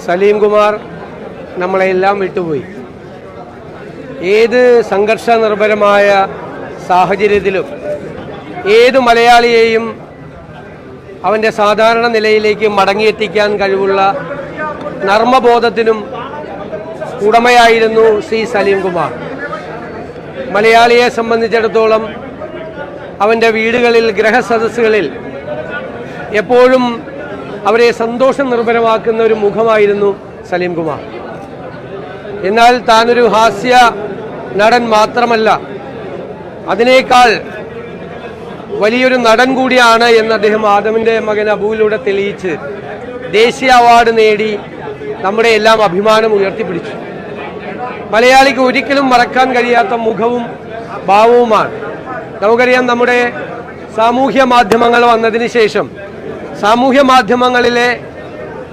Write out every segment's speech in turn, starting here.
സലീം കുമാർ നമ്മളെല്ലാം വിട്ടുപോയി. ഏത് സംഘർഷ നിർഭരമായ സാഹചര്യത്തിലും ഏത് മലയാളിയെയും അവൻ്റെ സാധാരണ നിലയിലേക്ക് മടങ്ങിയെത്തിക്കാൻ കഴിവുള്ള നർമ്മബോധത്തിനും ഉടമയായിരുന്നു സി സലീം കുമാർ. മലയാളിയെ സംബന്ധിച്ചിടത്തോളം അവൻ്റെ വീടുകളിൽ, ഗ്രഹസദസ്സുകളിൽ എപ്പോഴും അവരെ സന്തോഷം നിർഭരമാക്കുന്ന ഒരു മുഖമായിരുന്നു സലീം കുമാർ. എന്നാൽ താനൊരു ഹാസ്യ നടൻ മാത്രമല്ല, അതിനേക്കാൾ വലിയൊരു നടൻ കൂടിയാണ് എന്ന് അദ്ദേഹം ആദമിൻ്റെ മകൻ അബുവിലൂടെ തെളിയിച്ച് ദേശീയ അവാർഡ് നേടി നമ്മുടെ എല്ലാം അഭിമാനം ഉയർത്തിപ്പിടിച്ചു. മലയാളിക്ക് ഒരിക്കലും മറക്കാൻ കഴിയാത്ത മുഖവും ഭാവവുമാണ്. നമുക്കറിയാം, നമ്മുടെ സാമൂഹ്യ മാധ്യമങ്ങൾ വന്നതിന് ശേഷം സാമൂഹ്യ മാധ്യമങ്ങളിലെ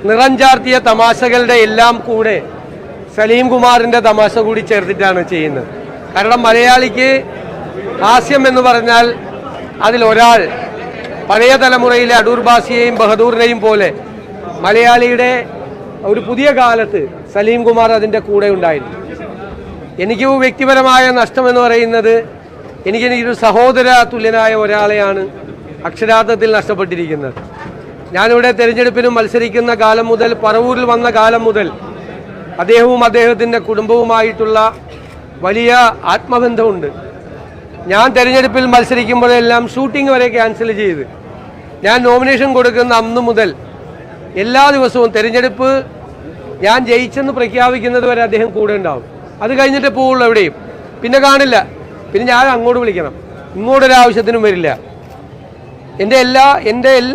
നിറഞ്ചാർത്തിയ തമാശകളുടെ എല്ലാം കൂടെ സലീം കുമാറിൻ്റെ തമാശ കൂടി ചേർത്തിട്ടാണ് ചെയ്യുന്നത്. കാരണം മലയാളിക്ക് ഹാസ്യം എന്ന് പറഞ്ഞാൽ അതിലൊരാൾ പഴയ തലമുറയിലെ അടൂർ ബാസിയെയും ബഹദൂറിനെയും പോലെ മലയാളിയുടെ ഒരു പുതിയ കാലത്ത് സലീം കുമാർ അതിൻ്റെ കൂടെ ഉണ്ടായിരുന്നു. എനിക്ക് വ്യക്തിപരമായ നഷ്ടമെന്ന് പറയുന്നത് എനിക്കൊരു സഹോദര തുല്യനായ ഒരാളെയാണ് അക്ഷരാർത്ഥത്തിൽ നഷ്ടപ്പെട്ടിരിക്കുന്നത്. ഞാനിവിടെ തെരഞ്ഞെടുപ്പിന് മത്സരിക്കുന്ന കാലം മുതൽ, പറവൂരിൽ വന്ന കാലം മുതൽ അദ്ദേഹവും അദ്ദേഹത്തിൻ്റെ കുടുംബവുമായിട്ടുള്ള വലിയ ആത്മബന്ധമുണ്ട്. ഞാൻ തെരഞ്ഞെടുപ്പിൽ മത്സരിക്കുമ്പോഴെല്ലാം ഷൂട്ടിംഗ് വരെ ക്യാൻസൽ ചെയ്ത് ഞാൻ നോമിനേഷൻ കൊടുക്കുന്ന അന്ന് മുതൽ എല്ലാ ദിവസവും തെരഞ്ഞെടുപ്പ് ഞാൻ ജയിച്ചെന്ന് പ്രഖ്യാപിക്കുന്നത് വരെ അദ്ദേഹം കൂടെ ഉണ്ടാവും. അത് കഴിഞ്ഞിട്ട് പോവുള്ളൂ എവിടെയും, പിന്നെ കാണില്ല. പിന്നെ ഞാൻ അങ്ങോട്ട് വിളിക്കണം, ഇങ്ങോട്ടൊരാവശ്യത്തിനും വരില്ല.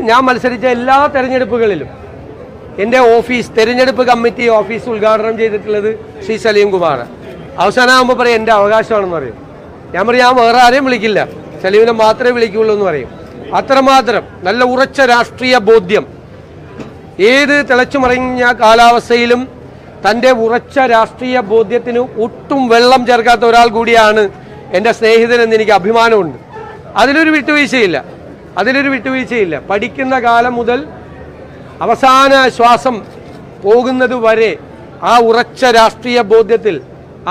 ഞാൻ മത്സരിച്ച എല്ലാ തെരഞ്ഞെടുപ്പുകളിലും എൻ്റെ ഓഫീസ്, തെരഞ്ഞെടുപ്പ് കമ്മിറ്റി ഓഫീസ് ഉദ്ഘാടനം ചെയ്തിട്ടുള്ളത് ശ്രീ സലീം കുമാർ. അവസാനമാകുമ്പോൾ പറയും എൻ്റെ അവകാശമാണെന്ന് പറയും. ഞാൻ പറയും ഞാൻ വേറെ ആരെയും വിളിക്കില്ല, സലീമിനെ മാത്രമേ വിളിക്കുകയുള്ളൂ എന്ന് പറയും. അത്രമാത്രം നല്ല ഉറച്ച രാഷ്ട്രീയ ബോധ്യം, ഏത് തിളച്ചുമറിഞ്ഞ കാലാവസ്ഥയിലും തൻ്റെ ഉറച്ച രാഷ്ട്രീയ ബോധ്യത്തിന് ഒട്ടും വെള്ളം ചേർക്കാത്ത ഒരാൾ കൂടിയാണ് എൻ്റെ സ്നേഹിതനെന്ന് എനിക്ക് അഭിമാനമുണ്ട്. അതിലൊരു വിട്ടുവീഴ്ചയില്ല. പഠിക്കുന്ന കാലം മുതൽ അവസാന ശ്വാസം പോകുന്നത് വരെ ആ ഉറച്ച രാഷ്ട്രീയ ബോധ്യത്തിൽ,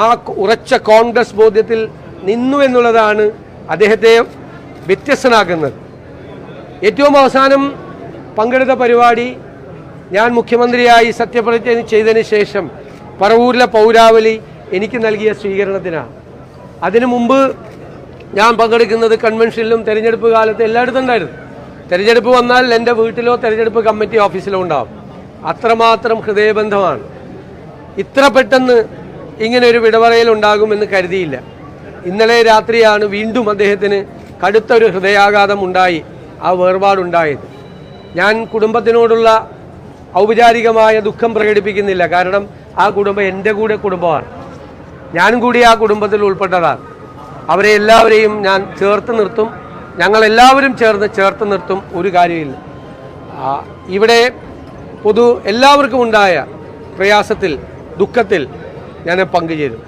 ആ ഉറച്ച കോൺഗ്രസ് ബോധ്യത്തിൽ നിന്നു എന്നുള്ളതാണ് അദ്ദേഹത്തെ വ്യത്യസ്തനാക്കുന്നത്. ഏറ്റവും അവസാനം പങ്കെടുത്ത പരിപാടി ഞാൻ മുഖ്യമന്ത്രിയായി സത്യപ്രതിജ്ഞ ചെയ്തതിന് ശേഷം പറവൂരിലെ പൗരാവലി എനിക്ക് നൽകിയ സ്വീകരണത്തിനാണ്. അതിനു മുമ്പ് ഞാൻ പങ്കെടുക്കുന്നത് കൺവെൻഷനിലും തെരഞ്ഞെടുപ്പ് കാലത്ത് എല്ലായിടത്തും ഉണ്ടായിരുന്നു. തെരഞ്ഞെടുപ്പ് വന്നാൽ എൻ്റെ വീട്ടിലോ തെരഞ്ഞെടുപ്പ് കമ്മിറ്റി ഓഫീസിലോ ഉണ്ടാവും. അത്രമാത്രം ഹൃദയബന്ധമാണ്. ഇത്ര പെട്ടെന്ന് ഇങ്ങനെ ഒരു വിടപറയൽ ഉണ്ടാകുമെന്ന് കരുതിയില്ല. ഇന്നലെ രാത്രിയാണ് വീണ്ടും അദ്ദേഹത്തിന് കടുത്തൊരു ഹൃദയാഘാതം ഉണ്ടായി, ആ വേർപാടുണ്ടായത്. ഞാൻ കുടുംബത്തിനോടുള്ള ഔപചാരികമായ ദുഃഖം പ്രകടിപ്പിക്കുന്നില്ല. കാരണം ആ കുടുംബം എൻ്റെ കൂടെ കുടുംബമാണ്, ഞാനും കൂടി ആ കുടുംബത്തിൽ ഉൾപ്പെട്ടതാണ്. അവരെ എല്ലാവരെയും ഞാൻ ചേർത്ത് നിർത്തും, ഞങ്ങളെല്ലാവരും ചേർത്ത് നിർത്തും. ഒരു കാര്യമില്ല, ഇവിടെ എല്ലാവർക്കും ഉണ്ടായ പ്രയാസത്തിൽ, ദുഃഖത്തിൽ ഞാൻ പങ്കുചേരും.